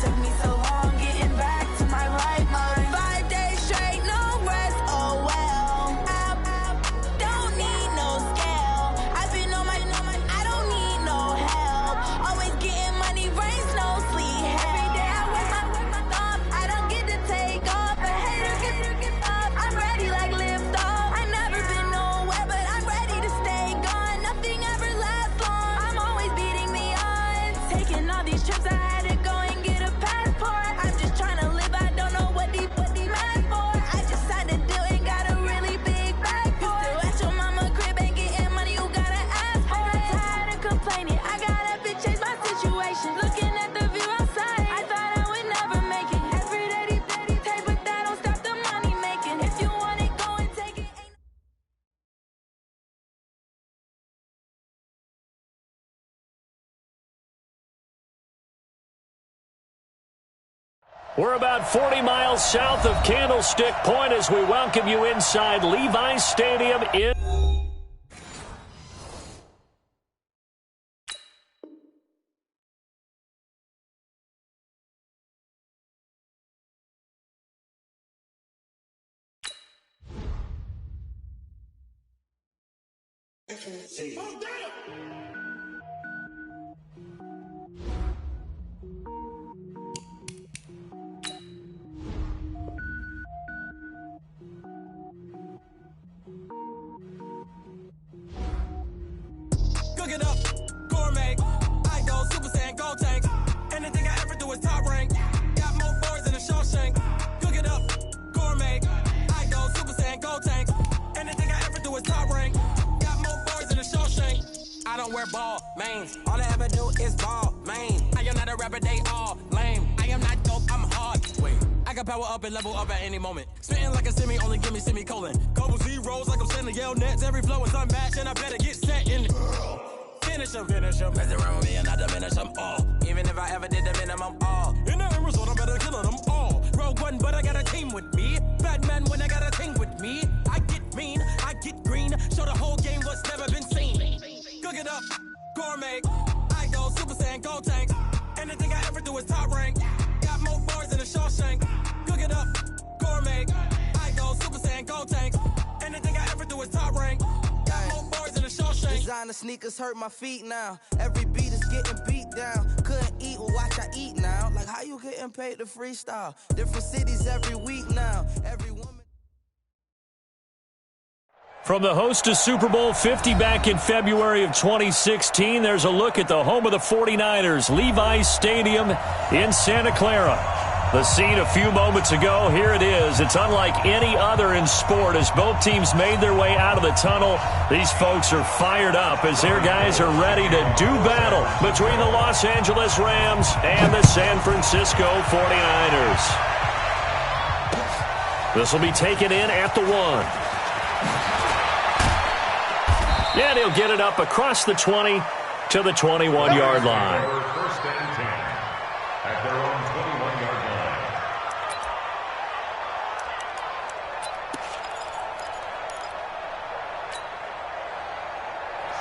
took me so long getting back to my right mind. 5 days straight, no rest, oh well. I don't need no scale. I've been on my, I don't need no help. Always getting money, rains, no sleep. Every day I work my thumb. I don't get to take off. A hater get up. I'm ready like lift off. I never been nowhere, but I'm ready to stay gone. Nothing ever lasts long. I'm always beating the odds. Taking all these trips, I had to go and get a passport. I'm just trying to live. I don't know what the mad for. I just had to do and got a really big bag for it. Still at your mama crib and getting money, you gotta ask for it. I'm tired of complaining. I gotta bitch change my situation. Looking at the view outside, I thought I would never make it. Every day take, but that don't stop the money making. If you want it, go and take it. We're about 40 miles south of Candlestick Point as we welcome you inside Levi's Stadium in... Cook it up, gourmet. I go Super Saiyan, gold tank. Anything I ever do is top rank. Got more boards than a Shawshank. Cook it up, gourmet. I go Super Saiyan, gold tank. Anything I ever do is top rank. Got more boards than a Shawshank. I don't wear ball, mains. All I ever do is ball, main. I am not a rapper, they all lame. I am not dope, I'm hard. Wait, I can power up and level up at any moment. Spitting like a semi, only give me semicolon. Couple zeros like I'm sending yell nets. Every flow is unmatched and I better get set in. Finish them. Mess around with me and I diminish them all. Even if I ever did the minimum all. In the end result, I better kill them all. Rogue One, but I got a team with me. Batman when I got a team with me. I get mean, I get green. Show the whole game what's never been seen. Cook it up, gourmet. I go Super Saiyan, gold tank. Anything I ever do is top rank. Got more bars than a Shawshank. Cook it up, gourmet. I go Super Saiyan, gold tank. Anything I ever do is top rank. Got more bars than a Shawshank. Designer sneakers hurt my feet now. Every beat is getting beat down. Couldn't eat, well watch I eat now. Like how you getting paid to freestyle? Different cities every week now. Every woman. From the host of Super Bowl 50 back in February of 2016, there's a look at the home of the 49ers, Levi's Stadium in Santa Clara. The scene a few moments ago, here it is. It's unlike any other in sport as both teams made their way out of the tunnel. These folks are fired up as their guys are ready to do battle between the Los Angeles Rams and the San Francisco 49ers. This will be taken in at the 1. And he'll get it up across the 20 to the 21-yard line. First and 10 at their own 21-yard line.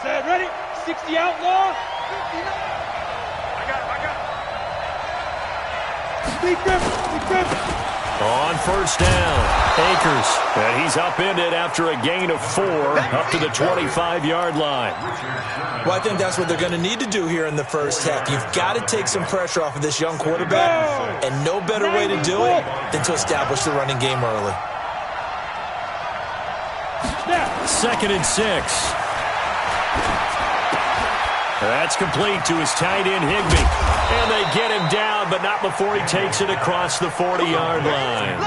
Set, ready? 60 outlaw. I got it. Speed grip. On first down, Akers. And he's upended after a gain of 4 up to the 25-yard line. Well, I think that's what they're going to need to do here in the first half. You've got to take some pressure off of this young quarterback, and no better way to do it than to establish the running game early. 2nd and 6. That's complete to his tight end, Higbee. And they get him down, but not before he takes it across the 40-yard line.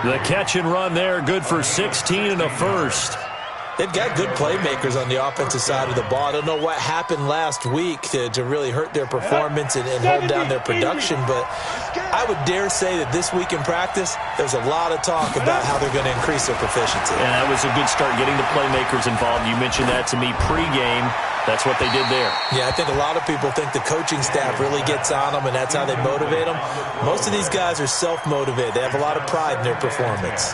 The catch and run there, good for 16 and a first. They've got good playmakers on the offensive side of the ball. I don't know what happened last week to really hurt their performance and hold down their production, but I would dare say that this week in practice, there's a lot of talk about how they're going to increase their proficiency. And that was a good start getting the playmakers involved. You mentioned that to me pregame. That's what they did there. Yeah, I think a lot of people think the coaching staff really gets on them, and that's how they motivate them. Most of these guys are self-motivated. They have a lot of pride in their performance.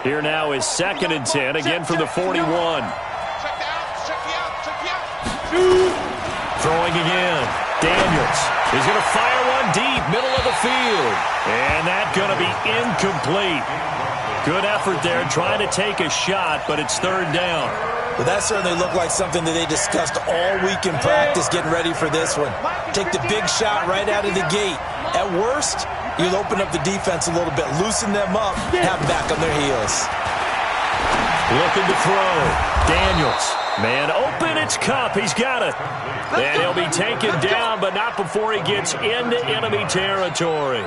Here now is 2nd and 10, again from the 41. Throwing again. Daniels is going to fire one deep, middle of the field. And that's going to be incomplete. Good effort there, trying to take a shot, but it's 3rd down. Well, that certainly looked like something that they discussed all week in practice, getting ready for this one. Take the big shot right out of the gate. At worst, you'll open up the defense a little bit, loosen them up, have them back on their heels. Looking to throw. Daniels. Man open, it's Kupp. He's got it. And he'll be taken down, but not before he gets into enemy territory.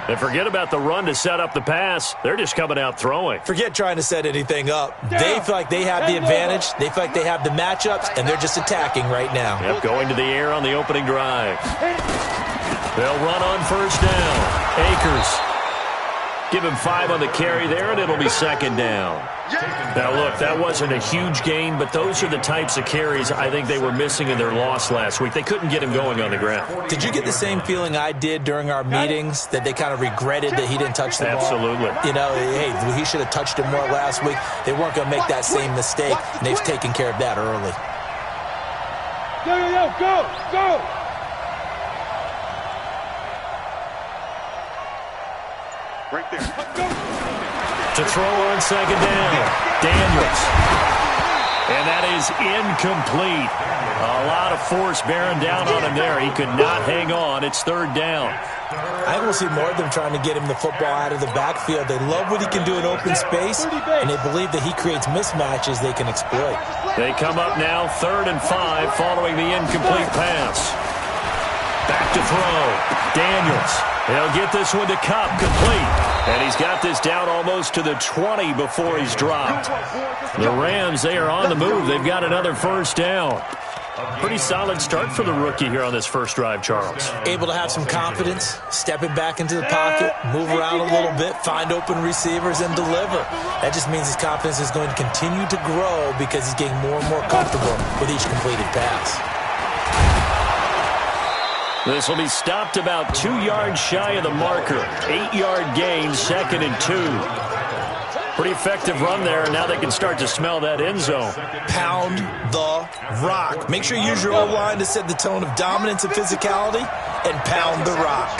And forget about the run to set up the pass. They're just coming out throwing. Forget trying to set anything up. They feel like they have the advantage. They feel like they have the matchups, and they're just attacking right now. Yep, going to the air on the opening drive. They'll run on 1st down. Akers. Give him 5 on the carry there, and it'll be 2nd down. Now, look, that wasn't a huge gain, but those are the types of carries I think they were missing in their loss last week. They couldn't get him going on the ground. Did you get the same feeling I did during our meetings, that they kind of regretted that he didn't touch the ball? Absolutely. You know, hey, he should have touched it more last week. They weren't going to make that same mistake, and they've taken care of that early. Go! Right there. To throw on 2nd down. Daniels. And that is incomplete. A lot of force bearing down on him there. He could not hang on. It's 3rd down. I will see more of them trying to get him the football out of the backfield. They love what he can do in open space, and they believe that he creates mismatches they can exploit. They come up now 3rd and 5 following the incomplete pass. Back to throw. Daniels. He'll get this one to Kupp, complete. And he's got this down almost to the 20 before he's dropped. The Rams, they are on the move. They've got another 1st down. Pretty solid start for the rookie here on this first drive, Charles. Able to have some confidence, stepping back into the pocket, move around a little bit, find open receivers, and deliver. That just means his confidence is going to continue to grow because he's getting more and more comfortable with each completed pass. This will be stopped about 2 yards shy of the marker. 8-yard gain, 2nd and 2. Pretty effective run there, and now they can start to smell that end zone. Pound the rock. Make sure you use your O-line to set the tone of dominance and physicality, and pound the rock.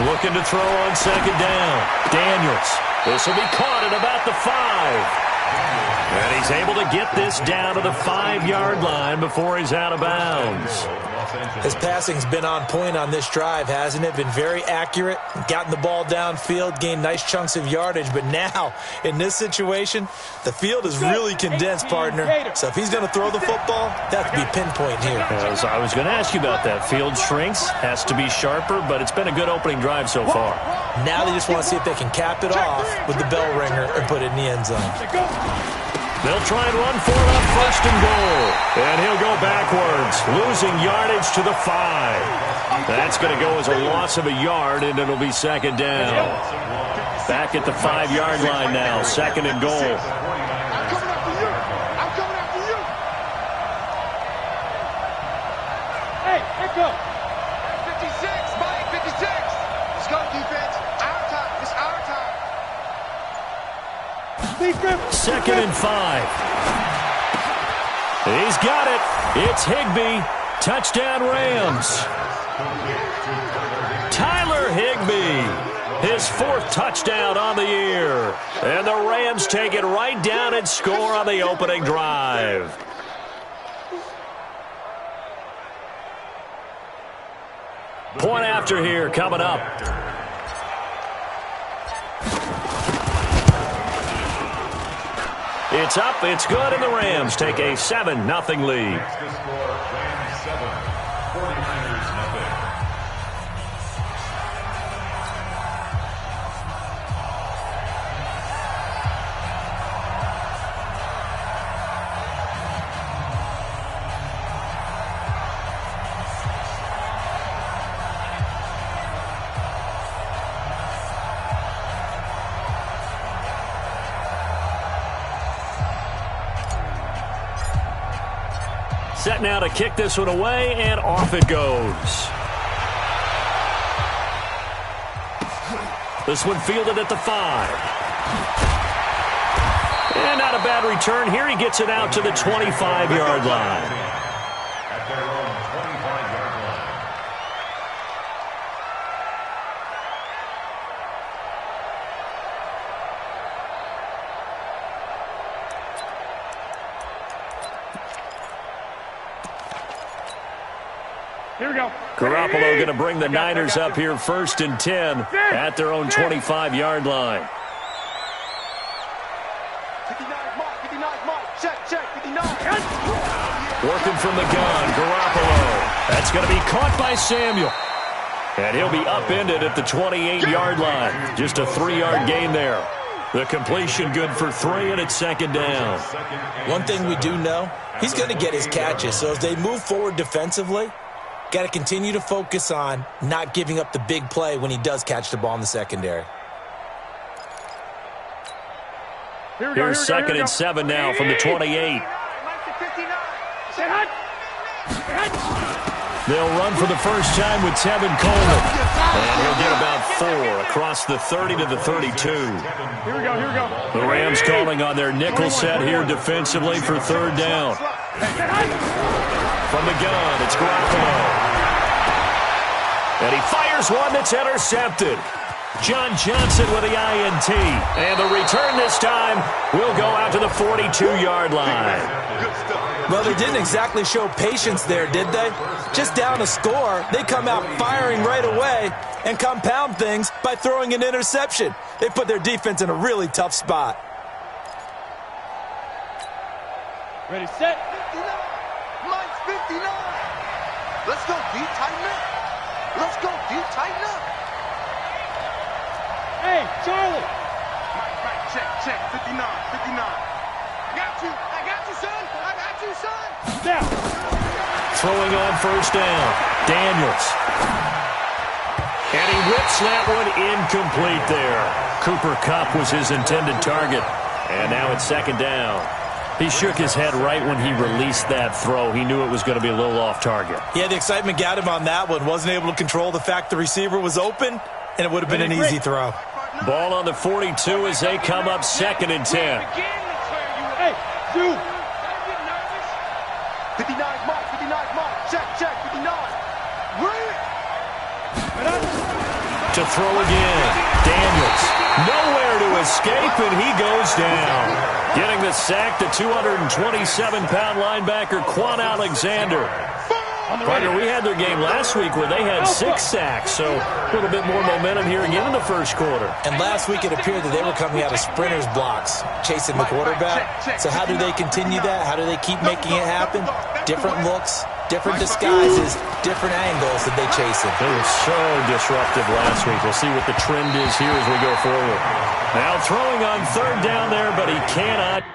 Looking to throw on 2nd down. Daniels. This will be caught at about the 5. And he's able to get this down to the 5-yard line before he's out of bounds. His passing's been on point on this drive, hasn't it? Been very accurate, gotten the ball downfield, gained nice chunks of yardage. But now, in this situation, the field is really condensed, partner. So if he's going to throw the football, that could be pinpoint here. As I was going to ask you about that. Field shrinks, has to be sharper, but it's been a good opening drive so far. Now they just want to see if they can cap it off with the bell ringer and put it in the end zone. They'll try and run for it on 1st and goal. And he'll go backwards, losing yardage to the 5. That's going to go as a loss of a yard, and it'll be 2nd down. Back at the 5-yard line now, 2nd and goal. I'm coming after you. Hey, go. 56, Mike, 56. Let's go, defense. Our time. It's our time. 2nd and 5. He's got it. It's Higbee. Touchdown, Rams. Tyler Higbee. His 4th touchdown on the year. And the Rams take it right down and score on the opening drive. Point after here coming up. It's up, it's good, and the Rams take a 7-0 lead. Set now to kick this one away, and off it goes. This one fielded at the 5. And not a bad return here. He gets it out to the 25-yard line. At their own 25-yard line. Here we go. Garoppolo going to bring the Niners up here 1st and 10 at their own 25-yard line. 59 mark, 59 mark. Check, 59. Working from the gun, Garoppolo. That's going to be caught by Samuel. And he'll be upended at the 28-yard line. Just a 3-yard gain there. The completion good for 3, and it's 2nd down. One thing we do know, he's going to get his catches. So as they move forward defensively, got to continue to focus on not giving up the big play when he does catch the ball in the secondary. Here's 2nd and 7 now from the 28. They'll run for the first time with Tevin Coleman. And he'll get about 4 across the 30 to the 32. Here we go. The Rams calling on their nickel set here defensively for 3rd down. From the gun, it's Garoppolo. And he fires one that's intercepted. John Johnson with the INT. And the return this time will go out to the 42-yard line. Well, they didn't exactly show patience there, did they? Just down a score, they come out firing right away and compound things by throwing an interception. They put their defense in a really tough spot. Ready, set. 59. Mine's 59. Let's go, D. Tighten up. Let's go, D. Tighten up. Hey, Charlie. Right, check. 59. I got you, son. Now. Throwing on 1st down. Daniels. And he whips that one incomplete there. Cooper Kupp was his intended target. And now it's 2nd down. He shook his head right when he released that throw. He knew it was going to be a little off target. Yeah, the excitement got him on that one. Wasn't able to control the fact the receiver was open, and it would have been an easy throw. Ball on the 42 as they come up 2nd and 10. Hey, dude. 59 mark. Check, 59. To throw again. Daniels. Nowhere to escape, and he goes down. Getting the sack, the 227-pound linebacker, Quan Alexander. Partner, we had their game last week where they had 6 sacks, so a little bit more momentum here again in the 1st quarter. And last week it appeared that they were coming out of sprinters blocks, chasing the quarterback. So how do they continue that? How do they keep making it happen? Different looks, different disguises, different angles that they chase it. They were so disruptive last week. We'll see what the trend is here as we go forward. Now throwing on 3rd down there, but he cannot.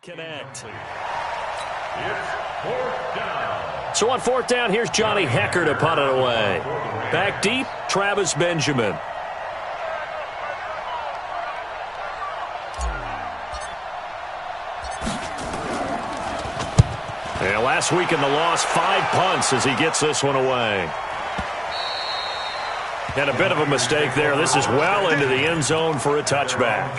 Connect. It's 4th down. So on 4th down, here's Johnny Hecker to punt it away. Back deep, Travis Benjamin. And last week in the loss, 5 punts as he gets this one away. And a bit of a mistake there. This is well into the end zone for a touchback.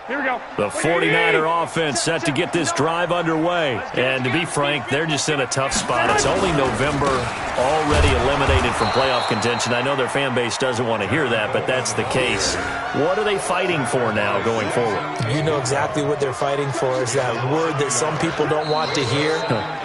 Here we go. The 49er offense set to get this drive underway. And to be frank, they're just in a tough spot. It's only November, already eliminated from playoff contention. I know their fan base doesn't want to hear that, but that's the case. What are they fighting for now going forward? You know exactly what they're fighting for. Is that word that some people don't want to hear,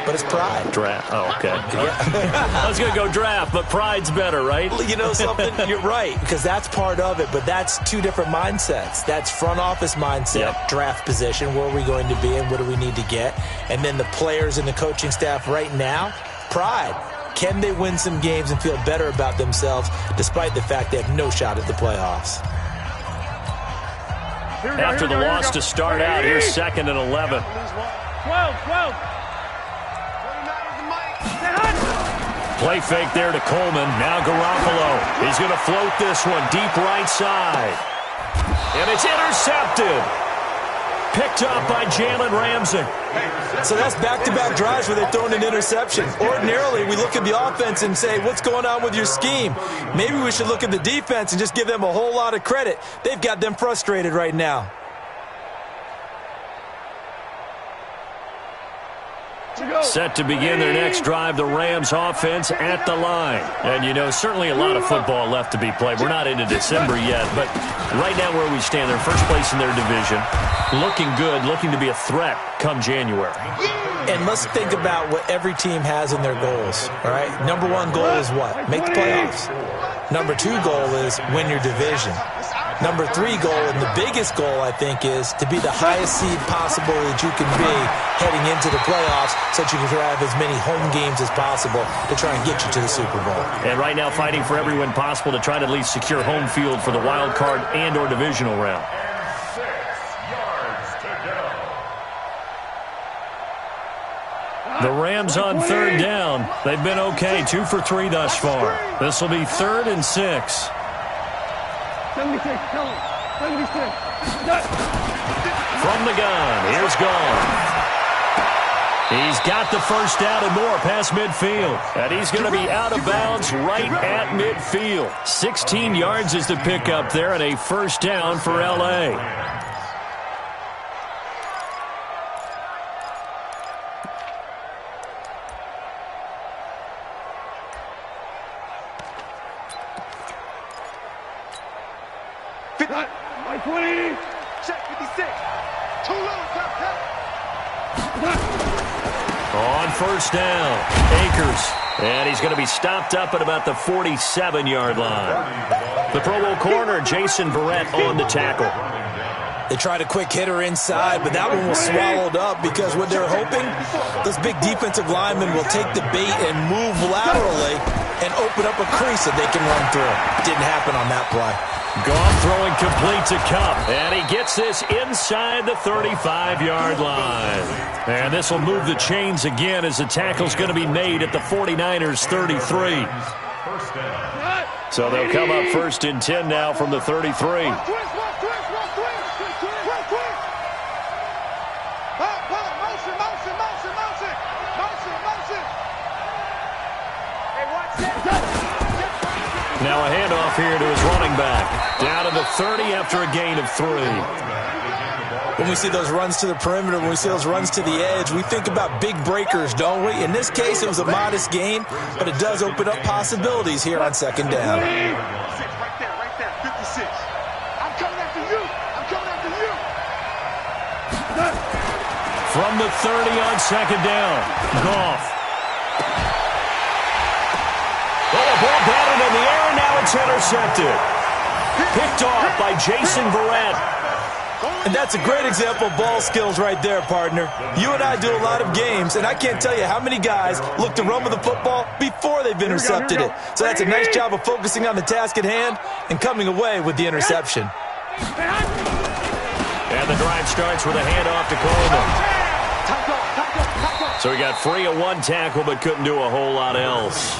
but it's pride. Draft. Oh, okay. I was going to go draft, but pride's better, right? You know something? You're right, because that's part of it, but that's 2 different mindsets. That's front office mindset, draft position, where are we going to be and what do we need to get? And then the players and the coaching staff right now, pride. Can they win some games and feel better about themselves despite the fact they have no shot at the playoffs? After the loss to start out, here's 2nd and 11. 12. Play fake there to Coleman. Now Garoppolo. He's going to float this one deep right side. And it's intercepted. Picked up by Jalen Ramsey. So that's back-to-back drives where they're throwing an interception. Ordinarily, we look at the offense and say, what's going on with your scheme? Maybe we should look at the defense and just give them a whole lot of credit. They've got them frustrated right now. Set to begin their next drive, the Rams offense at the line. And, you know, certainly a lot of football left to be played. We're not into December yet, but right now where we stand, they're first place in their division, looking good, looking to be a threat come January. And let's think about what every team has in their goals, all right? Number one goal is what? Make the playoffs. Number two goal is win your division. Number three goal, and the biggest goal, I think, is to be the highest seed possible that you can be heading into the playoffs so that you can have as many home games as possible to try and get you to the Super Bowl. And right now fighting for every win possible to try to at least secure home field for the wild card and or divisional round. 6 yards to go. The Rams on third down. They've been okay, 2 for 3 thus far. This will be 3rd and 6. 76, tell him. 76. From the gun, here's Gone. He's got the first down and more past midfield. And he's going to be out of bounds right at midfield. 16 yards is the pickup there and a first down for L.A. Like 20. Check 56. Too low, tap. On first down, Akers. And he's going to be stopped up at about the 47-yard line. The Pro Bowl corner, Jason Verrett, on the tackle. They tried a quick hitter inside, but that one was swallowed up because what they're hoping, those big defensive linemen will take the bait and move laterally and open up a crease that they can run through. Didn't happen on that play. Goff throwing complete to Kupp. And he gets this inside the 35-yard line. And this will move the chains again as the tackle's going to be made at the 49ers' 33. So they'll come up 1st and 10 now from the 33. Now a handoff here to his running back. Down to the 30 after a gain of 3. When we see those runs to the perimeter, when we see those runs to the edge, we think about big breakers, don't we? In this case, it was a modest gain, but it does open up possibilities here on 2nd down. Right there, 56. I'm coming after you. From the 30 on 2nd down, Goff. Oh, a ball batted in the air, and now it's intercepted. Picked off by Jason Verrett. And that's a great example of ball skills right there, partner. You and I do a lot of games, and I can't tell you how many guys look to run with the football before they've intercepted it. So that's a nice job of focusing on the task at hand and coming away with the interception. And the drive starts with a handoff to Coleman. So he got free of one tackle but couldn't do a whole lot else.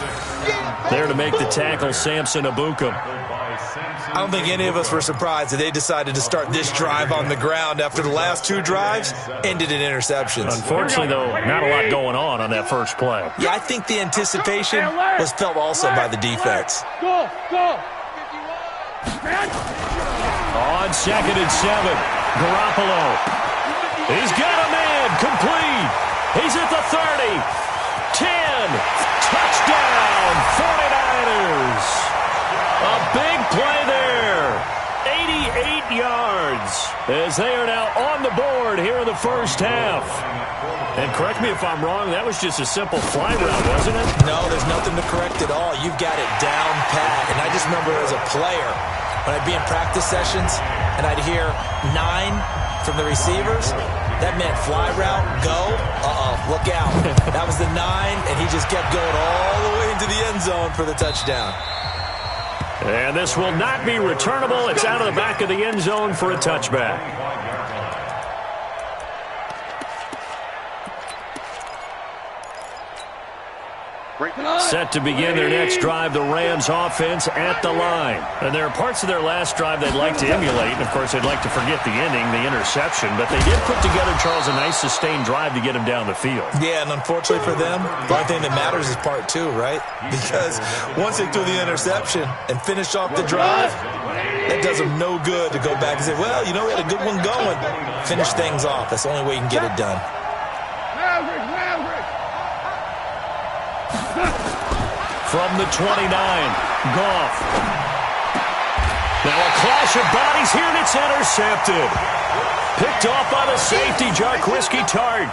There to make the tackle, Samson Ebukam. I don't think any of us were surprised that they decided to start this drive on the ground after the last 2 drives ended in interceptions. Unfortunately, though, not a lot going on that first play. Yeah, I think the anticipation was felt also by the defense. Go. On 2nd and 7, Garoppolo. He's got a man, complete. He's at the 30, 10, touchdown, 49ers. A big play there, 88 yards, as they are now on the board here in the first half. And correct me if I'm wrong, that was just a simple fly route, wasn't it? No, there's nothing to correct at all. You've got it down pat. And I just remember as a player, when I'd be in practice sessions and I'd hear 9 from the receivers, that meant fly route, go, look out. That was the 9, and he just kept going all the way into the end zone for the touchdown. And this will not be returnable. It's out of the back of the end zone for a touchback. Set to begin their next drive, the Rams offense at the line. And there are parts of their last drive they'd like to emulate. And, of course, they'd like to forget the ending, the interception. But they did put together, Charles, a nice sustained drive to get him down the field. Yeah, and unfortunately for them, the only thing that matters is part two, right? Because once they threw the interception and finished off the drive, that does them no good to go back and say, well, you know, we had a good one going. Finish things off. That's the only way you can get it done. From the 29, Goff. Now a clash of bodies here, and it's intercepted. Picked off by the safety, Jarquiski Tart.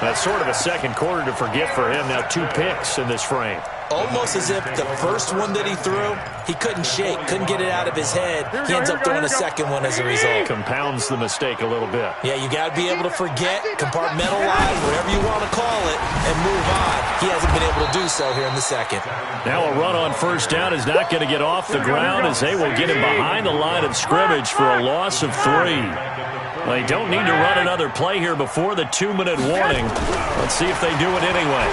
That's sort of a second quarter to forget for him. Now 2 picks in this frame. Almost as if the first one that he threw, he couldn't shake, couldn't get it out of his head. He ends up throwing a second one as a result. Compounds the mistake a little bit. Yeah, you got to be able to forget, compartmentalize, whatever you want to call it, and move on. He hasn't been able to do so here in the second. Now a run on first down is not going to get off the ground as they will get him behind the line of scrimmage for a loss of 3. They don't need to run another play here before the 2-minute warning. Let's see if they do it anyway.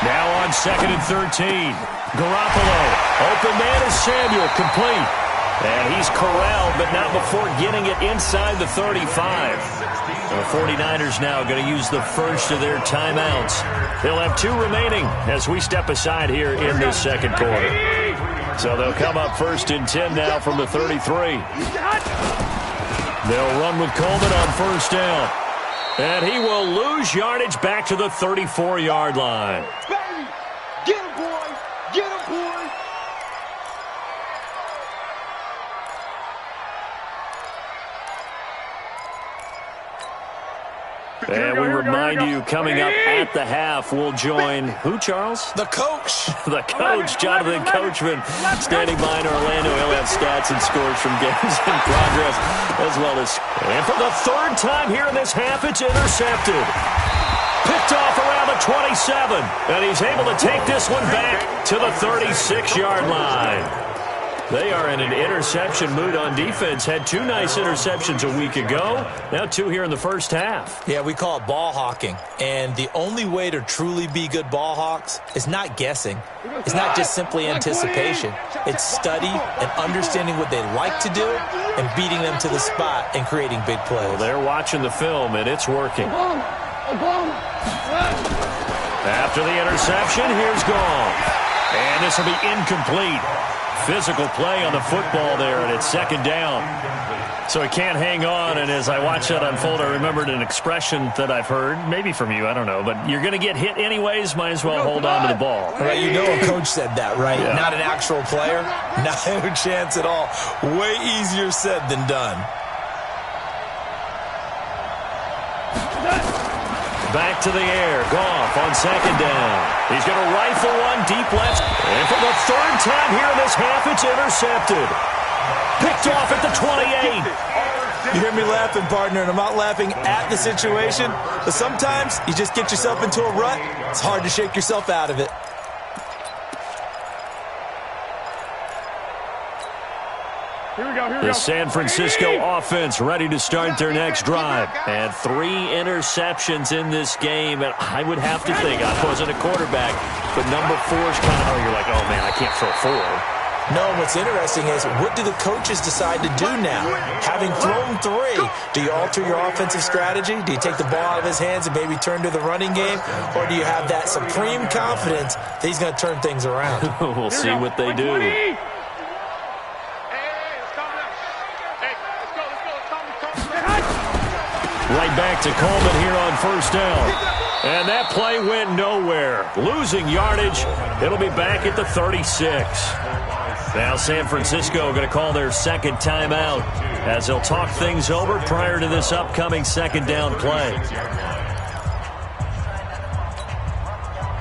Now on 2nd and 13. Garoppolo. Open man is Samuel. Complete. And he's corralled, but not before getting it inside the 35. The 49ers now going to use the first of their timeouts. They'll have 2 remaining as we step aside here in this second quarter. So they'll come up 1st and 10 now from the 33. They'll run with Coleman on first down. And he will lose yardage back to the 34-yard line. Get him, boy! Get him, boy! And we remind you, coming up at the half, we'll join who, Charles? The coach. The coach, Jonathan Coachman, standing by in Orlando. He'll have stats and scores from games in progress, as well as... And for the 3rd time here in this half, it's intercepted. Picked off around the 27, and he's able to take this one back to the 36-yard line. They are in an interception mood on defense. Had 2 nice interceptions a week ago. Now 2 here in the first half. Yeah, we call it ball hawking. And the only way to truly be good ball hawks is not guessing. It's not just simply anticipation. It's study and understanding what they like to do and beating them to the spot and creating big plays. Well, they're watching the film, and it's working. After the interception, here's Goff. And this will be incomplete. Physical play on the football there, and it's 2nd down. So he can't hang on, and as I watch that unfold, I remembered an expression that I've heard, maybe from you, I don't know, but you're going to get hit anyways, might as well hold on to the ball. Right, you know a coach said that, right? Yeah. Not an actual player. No chance at all. Way easier said than done. Back to the air. Goff on 2nd down. He's going to rifle one deep left. And for the 3rd time here in this half, it's intercepted. Picked off at the 28. You hear me laughing, partner, and I'm not laughing at the situation. But sometimes you just get yourself into a rut. It's hard to shake yourself out of it. The San Francisco offense ready to start their next drive. And 3 interceptions in this game. And I would have to think, I wasn't a quarterback, but number 4 is kind of, you're like, oh, man, I can't throw 4. No, what's interesting is, what do the coaches decide to do now? Having thrown 3, do you alter your offensive strategy? Do you take the ball out of his hands and maybe turn to the running game? Or do you have that supreme confidence that he's going to turn things around? We'll see what they do. Right back to Coleman here on first down. And that play went nowhere. Losing yardage. It'll be back at the 36. Now San Francisco going to call their 2nd timeout as they'll talk things over prior to this upcoming 2nd down play.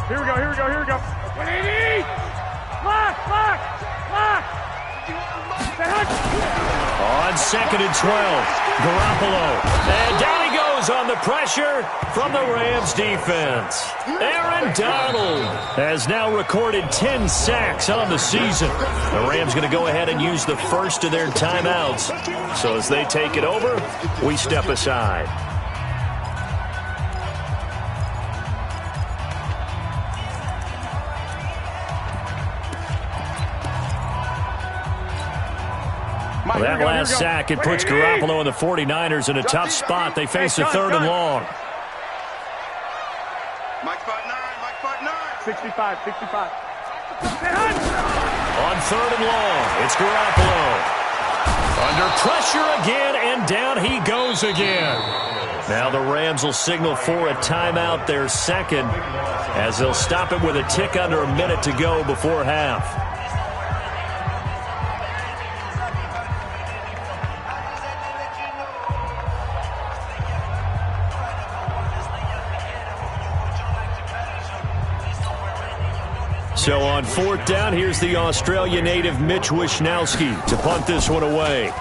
Here we go. 180! Lock! On 2nd and 12, Garoppolo. And down he goes on the pressure from the Rams defense. Aaron Donald has now recorded 10 sacks on the season. The Rams going to go ahead and use the first of their timeouts. So as they take it over, we step aside. Well, that last sack, it puts Garoppolo and the 49ers in a tough spot. They face a 3rd and long. Mike 5'9", Mike 5'9". 65. On 3rd and long, it's Garoppolo. Under pressure again, and down he goes again. Now the Rams will signal for a timeout, their second, as they'll stop it with a tick under a minute to go before half. So on 4th down, here's the Australia native Mitch Wishnowsky to punt this one away.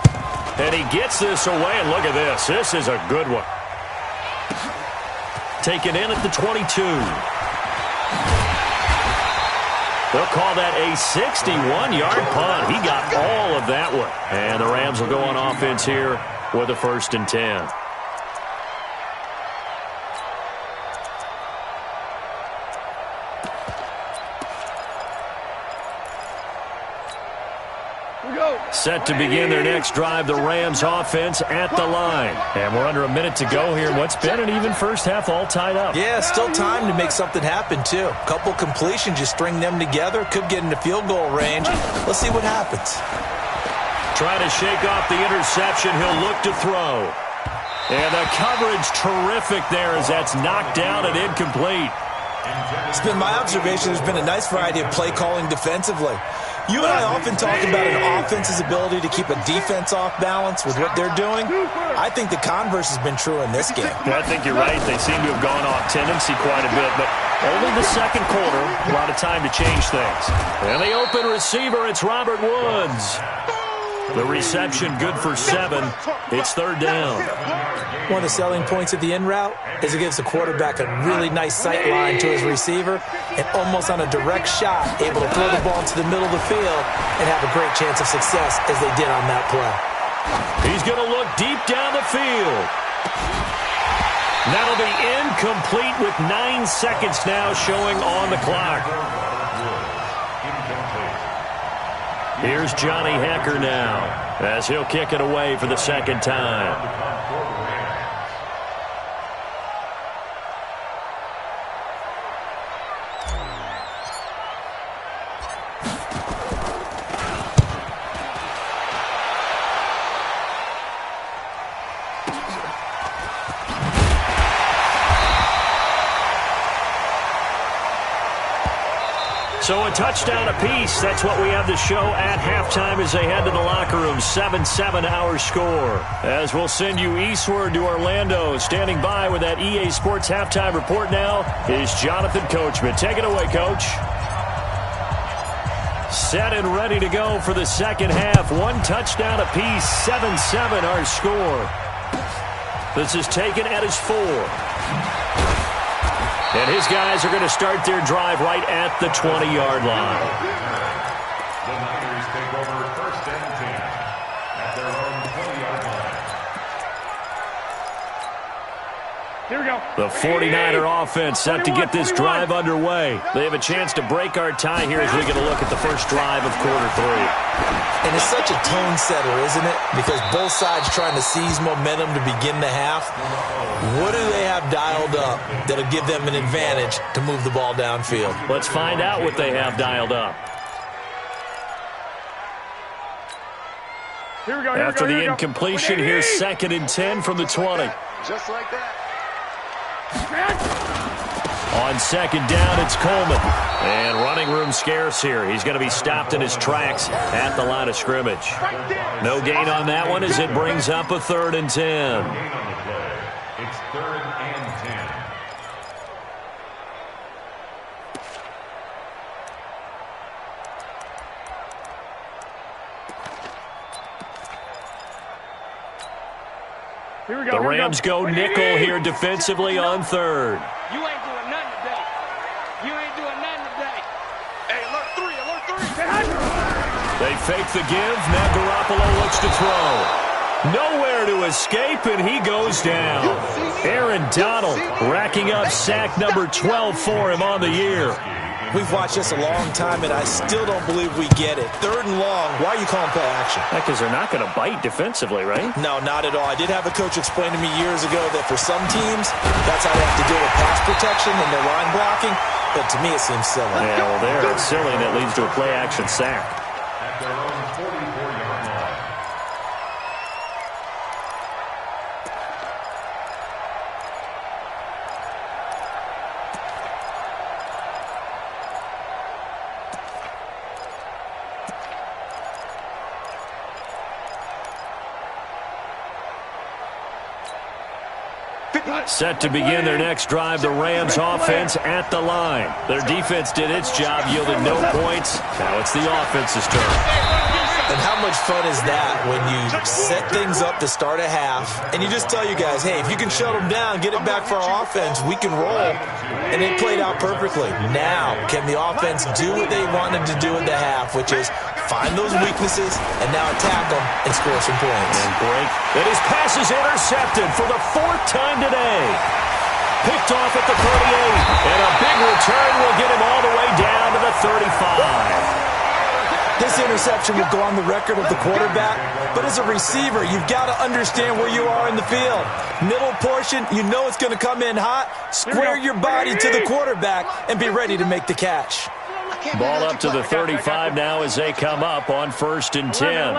And he gets this away, and look at this. This is a good one. Taken in at the 22. They'll call that a 61-yard punt. He got all of that one. And the Rams will go on offense here with a 1st and 10. Set to begin their next drive, the Rams offense at the line. And we're under a minute to go here. What's been an even first half all tied up. Yeah, still time to make something happen, too. Couple completions, you string them together. Could get into field goal range. Let's see what happens. Trying to shake off the interception. He'll look to throw. And the coverage terrific there as that's knocked down and incomplete. It's been my observation there's been a nice variety of play calling defensively. You and I often talk about an offense's ability to keep a defense off balance with what they're doing. I think the converse has been true in this game. Well, I think you're right. They seem to have gone off tendency quite a bit, but only the second quarter, a lot of time to change things. And the open receiver, it's Robert Woods. The reception good for 7. It's 3rd down. One of the selling points of the in route is it gives the quarterback a really nice sight line to his receiver and almost on a direct shot able to throw the ball into the middle of the field and have a great chance of success as they did on that play. He's going to look deep down the field. That'll be incomplete with 9 seconds now showing on the clock. Here's Johnny Hecker now as he'll kick it away for the second time. So a touchdown apiece. That's what we have to show at halftime as they head to the locker room. 7-7 our score. As we'll send you eastward to Orlando. Standing by with that EA Sports halftime report now is Jonathan Coachman. Take it away, Coach. Set and ready to go for the second half. 1 touchdown apiece. 7-7 our score. This is taken at his 4. And his guys are going to start their drive right at the 20-yard line. The Niners take over 1st and 10 at their own 20-yard line. Here we go. The 49er offense set to get this drive underway. They have a chance to break our tie here as we get a look at the first drive of quarter 3. And it's such a tone setter, isn't it? Because both sides trying to seize momentum to begin the half. What do they have dialed up that'll give them an advantage to move the ball downfield? Let's find out what they have dialed up. Here we go. After the incompletion, here's 2nd and 10 from the 20. Just like that. On 2nd down, it's Coleman. And running room scarce here. He's going to be stopped in his tracks at the line of scrimmage. No gain on that one as it brings up a 3rd and 10. It's 3rd and 10. Here we go. The Rams go nickel here defensively on 3rd. You ain't doing nothing today. You ain't doing nothing today. Hey, alert 3, alert 3. They fake the give. Now Garoppolo looks to throw. Nowhere to escape, and he goes down. Aaron Donald racking up sack number 12 for him on the year. We've watched this a long time, and I still don't believe we get it. 3rd and long, why are you calling play action? Because they're not going to bite defensively, right? No, not at all. I did have a coach explain to me years ago that for some teams, that's how they have to deal with pass protection and their line blocking. But to me, it seems silly. Yeah, well, there, it's silly, and it leads to a play-action sack. At their own 44-yard line. Set to begin their next drive, the Rams offense at the line. Their defense did its job, yielded no points. Now it's the offense's turn. And how much fun is that when you set things up to start a half, and you just tell you guys, hey, if you can shut them down, get it back for our offense, we can roll. And it played out perfectly. Now, can the offense do what they wanted to do at the half, which is find those weaknesses and now attack them and score some points. And break. And his pass is intercepted for the 4th time today. Picked off at the 38. And a big return will get him all the way down to the 35. This interception will go on the record of the quarterback, but as a receiver, you've got to understand where you are in the field. Middle portion, you know it's going to come in hot. Square your body to the quarterback and be ready to make the catch. Ball up to the 35 now as they come up on 1st and 10.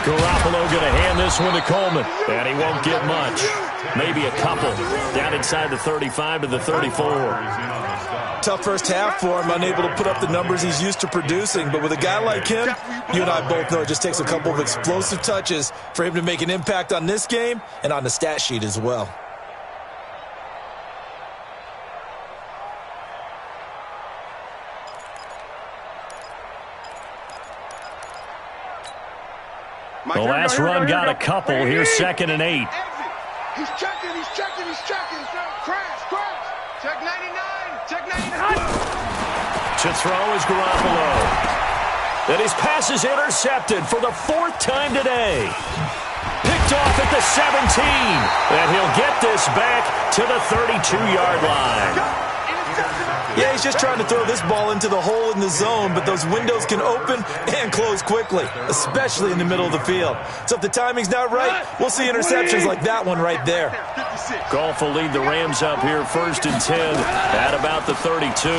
Garoppolo going to hand this one to Coleman, and he won't get much. Maybe a couple. Down inside the 35 to the 34. Tough first half for him, unable to put up the numbers he's used to producing. But with a guy like him, you and I both know it just takes a couple of explosive touches for him to make an impact on this game and on the stat sheet as well. The last run got a couple. Here's 2nd and 8. He's checking. Crash. Check 99. Check 99. To throw is Garoppolo. And his pass is intercepted for the 4th time today. Picked off at the 17. And he'll get this back to the 32-yard line. Yeah, he's just trying to throw this ball into the hole in the zone, but those windows can open and close quickly, especially in the middle of the field. So if the timing's not right, we'll see interceptions like that one right there. Goff will lead the Rams up here 1st and 10 at about the 32.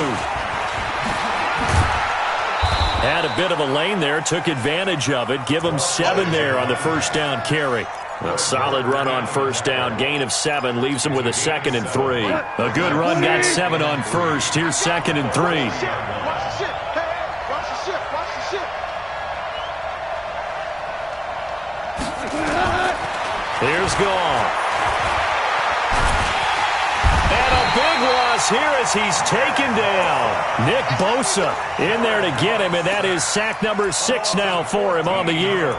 Had a bit of a lane there, took advantage of it. Give him 7 there on the 1st down carry. A solid run on 1st down, gain of 7, leaves him with a 2nd and 3. A good run, got 7 on 1st. Here's 2nd and 3. Here's Goff. And a big loss here as he's taken down. Nick Bosa in there to get him, and that is sack number 6 now for him on the year.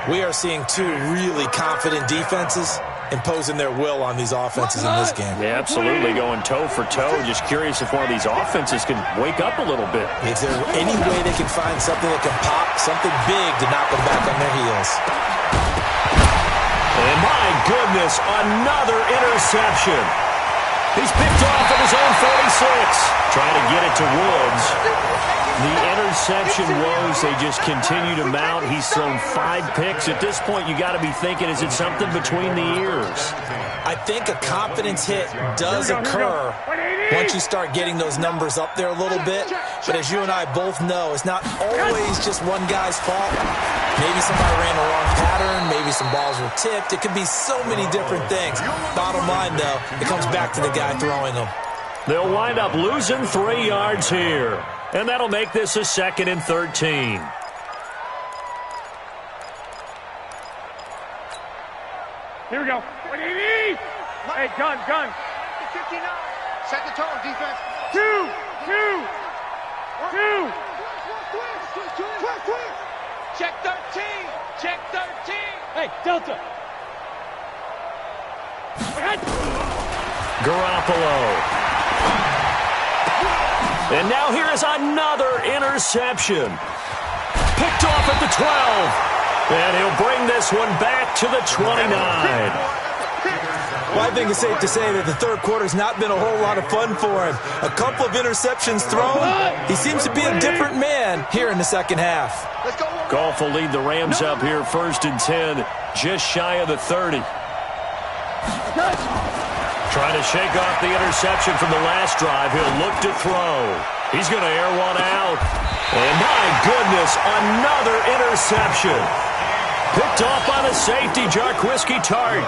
We are seeing 2 really confident defenses imposing their will on these offenses in this game. Yeah, absolutely, going toe for toe. Just curious if one of these offenses can wake up a little bit. Is there any way they can find something that can pop, something big to knock them back on their heels? And my goodness, another interception. He's picked off at his own 46. Trying to get it to Woods. The interception woes, they just continue to mount. He's thrown 5 picks. At this point, you got to be thinking, is it something between the ears? I think a confidence hit does occur once you start getting those numbers up there a little bit. But as you and I both know, it's not always just one guy's fault. Maybe somebody ran the wrong pattern. Maybe some balls were tipped. It could be so many different things. Bottom line, though, it comes back to the guy throwing them. They'll wind up losing 3 yards here. And that'll make this a 2nd and 13. Here we go. Hey, gun. 59. Set the tone, defense. 2. Check 13. Check 13. Hey, Delta. Garoppolo. And now here is another interception. Picked off at the 12. And he'll bring this one back to the 29. Well, I think it's safe to say that the third quarter's not been a whole lot of fun for him. A couple of interceptions thrown. He seems to be a different man here in the second half. Goff will lead the Rams up here 1st and 10, just shy of the 30. Trying to shake off the interception from the last drive. He'll look to throw. He's going to air one out. And my goodness, another interception. Picked off by the safety, Jarquiski Tart.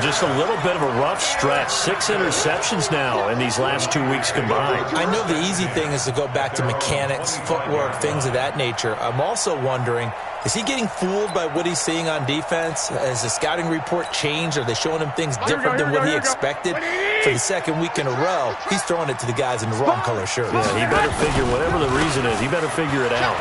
Just a little bit of a rough stretch. 6 interceptions now in these last 2 weeks combined. I know the easy thing is to go back to mechanics, footwork, things of that nature. I'm also wondering, is he getting fooled by what he's seeing on defense? Has the scouting report changed? Are they showing him things different than what he expected? For the second week in a row, he's throwing it to the guys in the wrong color shirts. Yeah, he better figure, whatever the reason is, he better figure it out.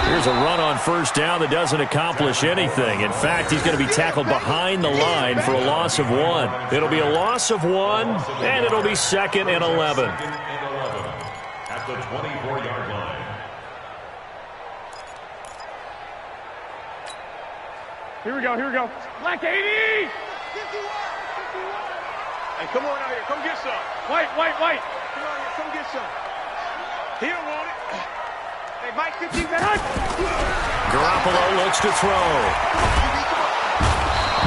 Here's a run on 1st down that doesn't accomplish anything. In fact, he's going to be tackled behind the line for a loss of 1. It'll be a loss of 1, and it'll be 2nd and 11. At the 24-yard line. Here we go. Black 80! 51! Hey, come on out here. Come get some. White! Come on here. Come get some. He don't want it. Hey, Mike 15. Garoppolo looks to throw.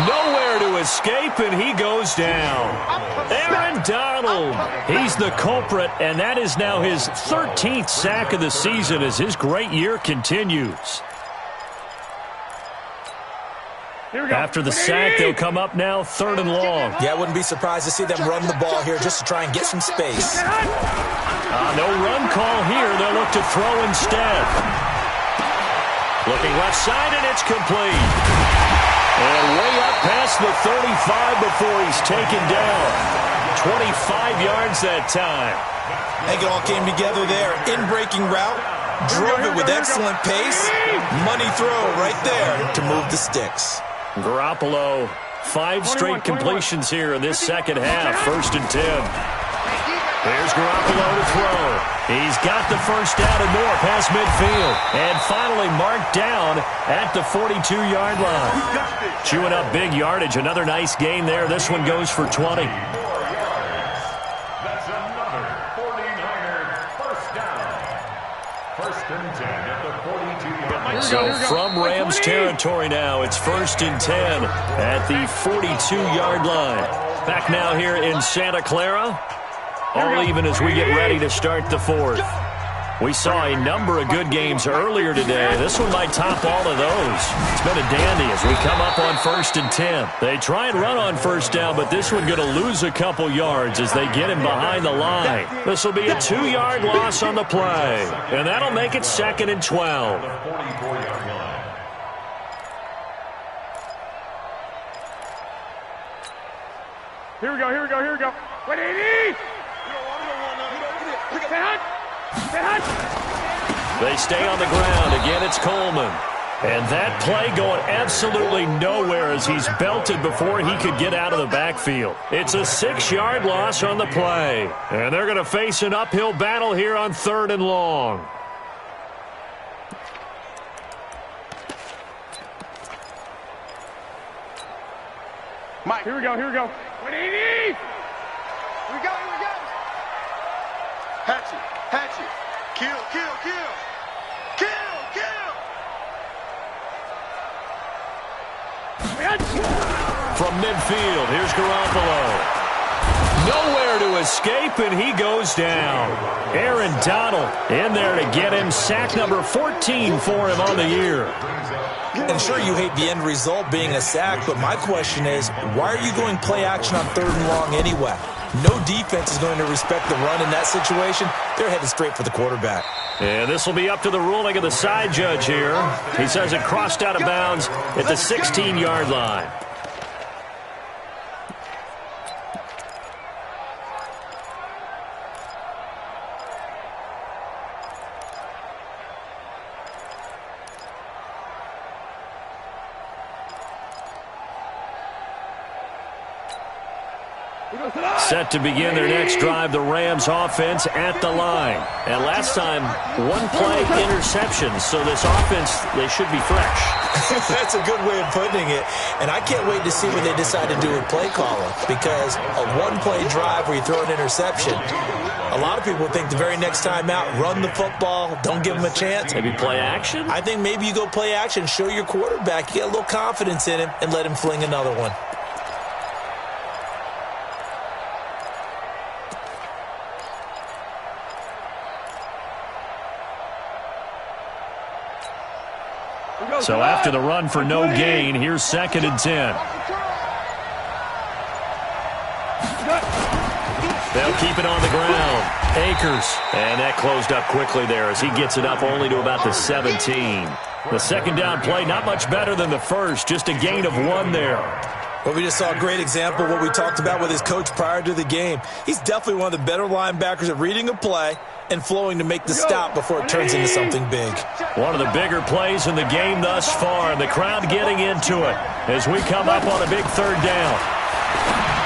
Nowhere to escape, and he goes down. Aaron Donald, he's the culprit, and that is now his 13th sack of the season as his great year continues. After the sack, they'll come up now 3rd and long. Yeah, I wouldn't be surprised to see them run the ball here just to try and get some space. No run call here. They'll look to throw instead. Looking left side, and it's complete. And way up past the 35 before he's taken down. 25 yards that time. I think it all came together there. In-breaking route, drove it with excellent pace. Money throw right there to move the sticks. Garoppolo, 5 straight completions here in this second half. 1st and 10. There's Garoppolo to throw. He's got the first down and more past midfield. And finally marked down at the 42-yard line. Chewing up big yardage. Another nice gain there. This one goes for 20. That's another 49er first down. 1st and 10 at the 42-yard line. So from Rams territory now, it's 1st and 10 at the 42-yard line. Back now here in Santa Clara. All even as we get ready to start the 4th. We saw a number of good games earlier today. This one might top all of those. It's been a dandy as we come up on 1st and 10. They try and run on 1st down, but this one going to lose a couple yards as they get him behind the line. This will be a 2-yard loss on the play, and that'll make it 2nd and 12. 44-yard line. Here we go. 180! They stay on the ground. Again, it's Coleman. And that play going absolutely nowhere as he's belted before he could get out of the backfield. It's a 6-yard loss on the play. And they're going to face an uphill battle here on 3rd and long. Mike, here we go. 180! Here we go. Hatchet. Kill. From midfield, here's Garoppolo. Nowhere to escape, and he goes down. Aaron Donald in there to get him. Sack number 14 for him on the year. And sure, you hate the end result being a sack, but my question is, why are you going play action on 3rd and long anyway? No defense is going to respect the run in that situation. They're headed straight for the quarterback. And this will be up to the ruling of the side judge here. He says it crossed out of bounds at the 16-yard line. Set to begin their next drive, the Rams offense at the line. And last time, one play interception. So this offense, they should be fresh. That's a good way of putting it. And I can't wait to see what they decide to do with play calling. Because a one-play drive where you throw an interception, a lot of people think the very next time out, run the football, don't give them a chance. Maybe play action? I think maybe you go play action, show your quarterback, you get a little confidence in him, and let him fling another one. So after the run for no gain, here's 2nd and 10. They'll keep it on the ground. Akers. And that closed up quickly there as he gets it up only to about the 17. The second down play, not much better than the first, just a gain of 1 there. Well, we just saw a great example of what we talked about with his coach prior to the game. He's definitely one of the better linebackers at reading a play and flowing to make the stop before it turns into something big. One of the bigger plays in the game thus far, and the crowd getting into it as we come up on a big 3rd down.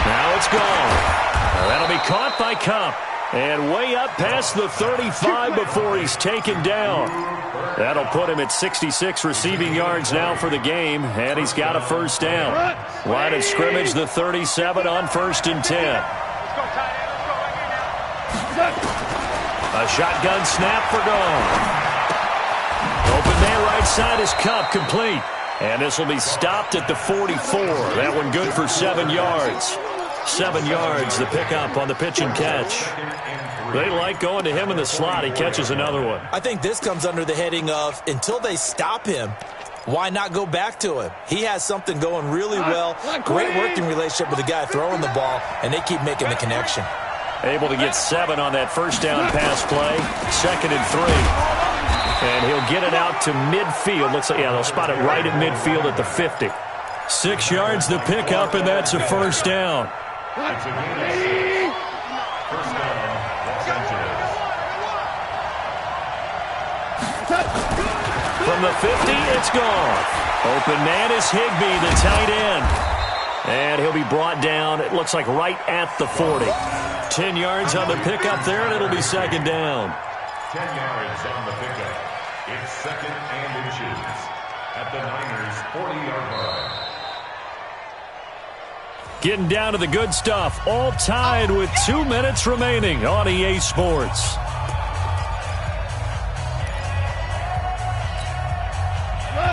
Now it's gone. That'll be caught by Cup. And way up past the 35 before he's taken down. That'll put him at 66 receiving yards now for the game, and he's got a 1st down. Line of scrimmage, the 37 on 1st and 10. A shotgun snap for gone. Open man right side is Cup, complete. And this will be stopped at the 44. That one good for 7 yards. 7 yards, the pickup on the pitch and catch. They like going to him in the slot. He catches another one. I think this comes under the heading of, until they stop him, why not go back to him? He has something going really well. Great working relationship with the guy throwing the ball, and they keep making the connection. Able to get 7 on that 1st down pass play. 2nd and 3. And he'll get it out to midfield. Looks like, yeah, they'll spot it right at midfield at the 50. 6 yards the pickup, and that's a 1st down. It's a gain of 6. 1st down, Los Angeles. From the 50, it's gone. Open man is Higbee, the tight end. And he'll be brought down, it looks like right at the 40. 10 yards on the pickup there, and it'll be 2nd down. 10 yards on the pickup. It's 2nd and inches at the Niners' 40-yard line. Getting down to the good stuff. All tied with 2 minutes remaining on EA Sports.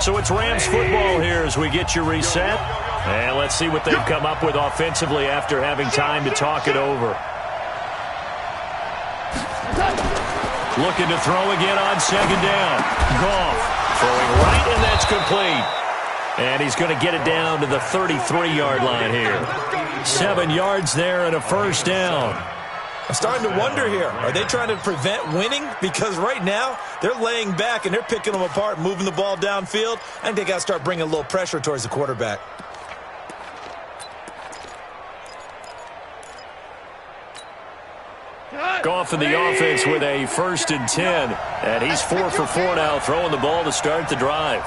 So it's Rams football here as we get you reset. And let's see what they've come up with offensively after having time to talk it over. Looking to throw again on 2nd down. Goff throwing right, and that's complete. And he's going to get it down to the 33-yard line here. 7 yards there and a 1st down. I'm starting to wonder here, are they trying to prevent winning? Because right now, they're laying back and they're picking them apart, moving the ball downfield. I think they got to start bringing a little pressure towards the quarterback. Goff in the offense with a 1st and 10. And he's 4 for 4 now, throwing the ball to start the drive.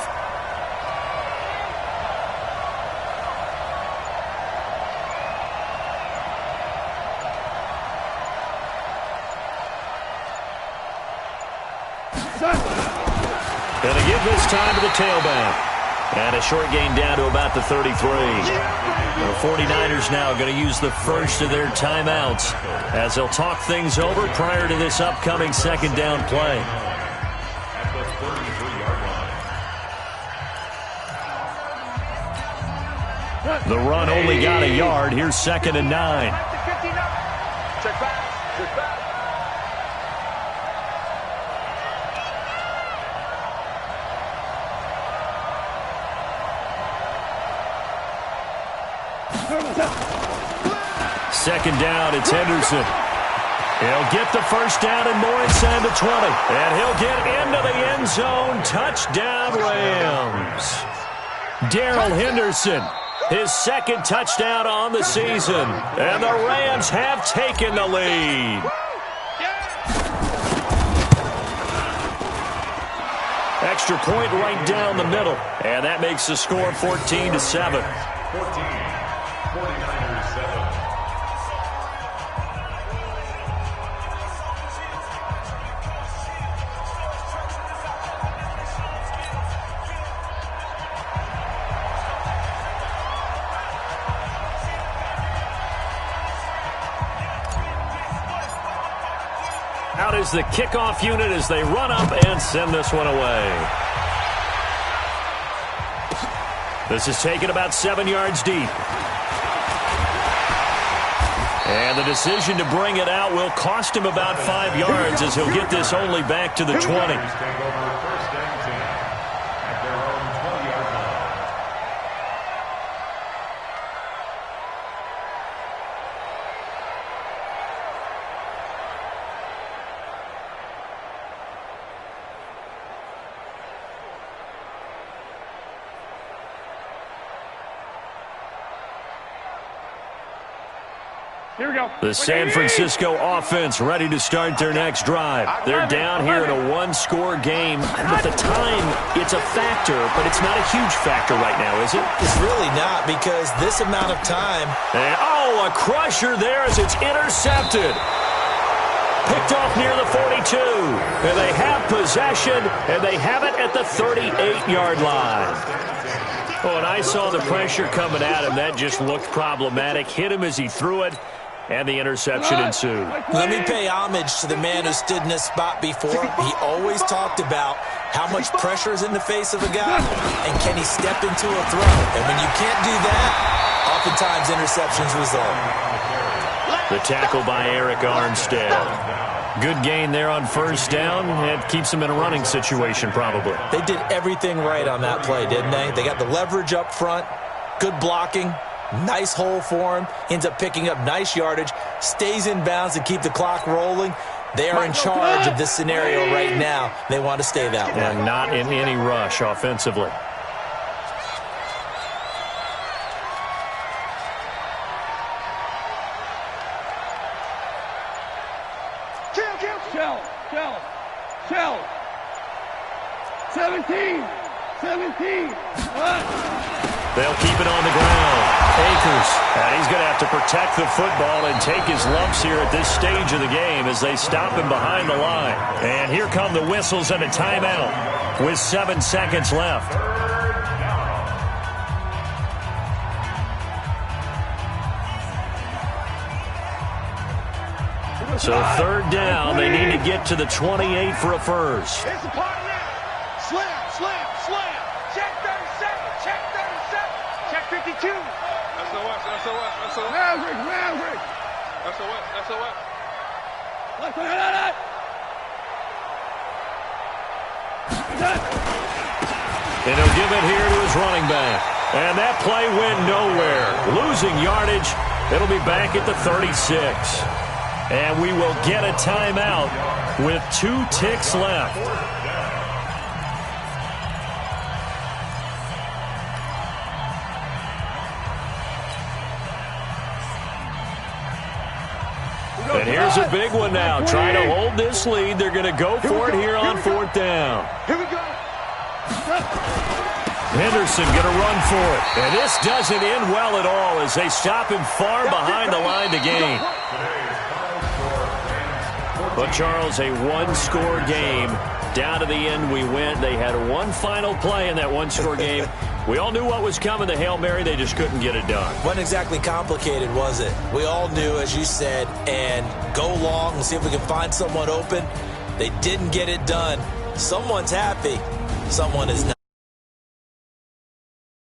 Going to give this time to the tailback. And a short gain down to about the 33. The 49ers now going to use the first of their timeouts as they'll talk things over prior to this upcoming 2nd down play. At the 33-yard line. The run only got a yard. Here's 2nd and 9. Check back. Check back. Second down, it's Henderson. He'll get the 1st down and more inside the 20. And he'll get into the end zone. Touchdown, Rams. Darrell Henderson, his 2nd touchdown on the season. And the Rams have taken the lead. Extra point right down the middle. And that makes the score 14-7. 14, 49ers 7. Out is the kickoff unit as they run up and send this one away. This is taken about 7 yards deep. And the decision to bring it out will cost him about 5 yards as he'll get this only back to the 20. Here we go. The San Francisco offense ready to start their next drive. They're down here in a one-score game. With the time, it's a factor, but it's not a huge factor right now, is it? It's really not, because this amount of time. And, a crusher there as it's intercepted. Picked off near the 42. And they have possession, and they have it at the 38-yard line. Oh, and I saw the pressure coming at him. That just looked problematic. Hit him as he threw it. And the interception ensued. Let me pay homage to the man who stood in this spot before. He always talked about how much pressure is in the face of a guy, and can he step into a throw. And when you can't do that, oftentimes interceptions result. The tackle by Eric Armstead. Good gain there on first down. It keeps them in a running situation probably. They did everything right on that play, didn't they? They got the leverage up front, good blocking. Nice hole for him. Ends up picking up nice yardage. Stays in bounds to keep the clock rolling. They are in charge of this scenario right now. They want to stay that way. And not in any rush offensively. Shell. 17. They'll keep it on the ground. Akers, and he's going to have to protect the football and take his lumps here at this stage of the game as they stop him behind the line. And here come the whistles and a timeout with 7 seconds left. So third down, they need to get to the 28 for a first. It's the part now. Slam. Check 37. Check 52. SOS. Maverick. SOS. And he'll give it here to his running back. And that play went nowhere. Losing yardage. It'll be back at the 36. And we will get a timeout with 2 ticks left. And here's a big one now. Trying to hold this lead. They're going to go for it here on fourth down. Here we go. Henderson going to run for it. And this doesn't end well at all as they stop him far behind the line to gain. But, Charles, a one-score game. Down to the end we went. They had one final play in that one-score game. We all knew what was coming, the Hail Mary. They just couldn't get it done. Wasn't exactly complicated, was it? We all knew, as you said, and go long and see if we can find someone open. They didn't get it done. Someone's happy. Someone is not.